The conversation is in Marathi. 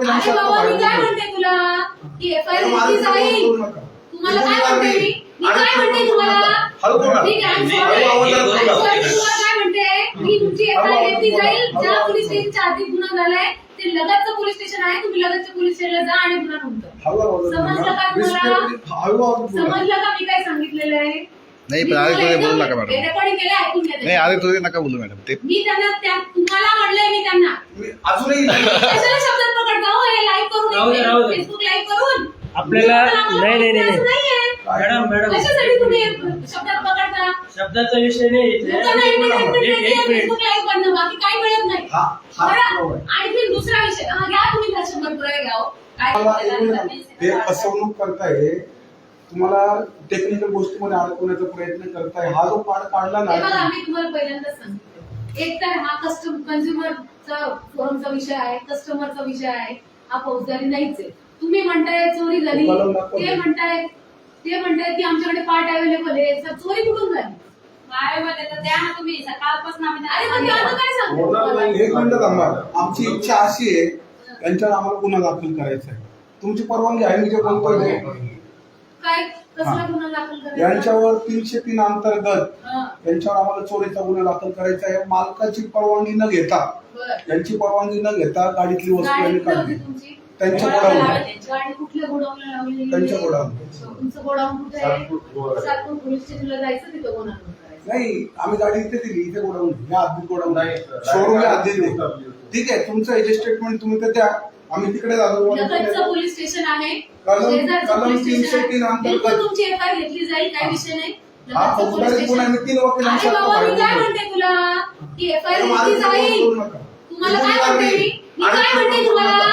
वकिलांशी बाबा मी काय म्हणते तुला की एफआयआर घेतली जाईल. तुम्हाला काय म्हणते मी काय म्हणते तुम्हाला ठीक आहे तुम्हाला काय म्हणते मी तुमची एफआयआर घेतली जाईल. ज्या पोलीस स्टेशनच्या आधी गुन्हा झालाय ते लगतचं पोलीस स्टेशन आहे. तुम्ही लगतच्या पोलीस स्टेशनला जा आणि गुन्हा नोंद करा. समजलं का तुम्हाला? समजलं का मी काय सांगितलेलं आहे? नाही पण आधी थोडे बोलू नका मॅडम. रेकॉर्डिंग केलं ऐकून घ्या. नाही आधी थोडे नका बोलू मॅडम. ते मी त्यांना तुम्हाला म्हणलंय मी त्यांना अजूनही कशाला शब्दात पकडता हो? हे लाईव्ह करून फेसबुक लाईव्ह करून आपल्याला नाही मॅडम कशासाठी तुम्ही शब्दात पकडता? शब्दाचा विषय नाही. फेसबुक लाईव्ह करणं बाकी काही मिळत नाही. आणखी दुसरा विषय घ्या तुम्ही दर्शनभर पुरावे घ्या. काय ते फसवणूक करताय, तुम्हाला टेक्निकल गोष्टीमध्ये अडकवण्याचा प्रयत्न करताय. हा जो पाड काढला ना, आम्ही तुम्हाला पहिल्यांदाच सांगितलं एक तर हा कन्झ्युमरचा फोरमचा विषय आहे, कस्टमरचा विषय आहे. हा फौजदारी नाहीच आहे. तुम्ही म्हणताय चोरी झाली, ते म्हणताय की आमच्याकडे पार्ट अवेलेबल आहे. चोरी कुठून झाली? द्या ना तुम्ही सकाळपासून अरे मग त्याचं काय सांगतो? एक मिनिट थांबा. आमची इच्छा अशी आहे त्यांच्यावर आम्हाला गुन्हा दाखल करायचा आहे. तुमची परवानगी आहे? मी जे बोलतोय काय कसला गुन्हा दाखल करायचा? यांच्यावर 303 अंतर्गत यांच्यावर आम्हाला चोरीचा गुन्हा दाखल करायचा आहे. मालकाची परवानगी न घेता, यांची परवानगी न घेता गाडीतली वस्तू यांनी काढली. त्यांच्या गोडाऊन, गाडी कुठल्या गोडाऊनला लावली? त्यांच्या गोडाऊन. तुमचं गोडाऊन कुठे आहे? सातपूर पोलीस स्टेशनला जायचं, तिथं गुन्हा नोंद करायचा. नाही, आम्ही गाडी इथे दिली. इथे गोडाऊन, या आधी गोडाऊन शोरूम आधी दिली. ठीक आहे, तुमचं हे स्टेटमेंट तुम्ही तर द्या. आम्ही तिकडे जातो. लगतचं पोलीस स्टेशन आहे, कलम 303 अंतर्गत तुमची एफआयआर घेतली जाईल. काही विषय नाही. हा फौजदारी गुन्हा आहे. 3 वकिलांशी बाबा मी काय म्हणते तुला की एफआयआर घेतली जाईल. तुम्हाला काय म्हणते मी काय म्हणते तुम्हाला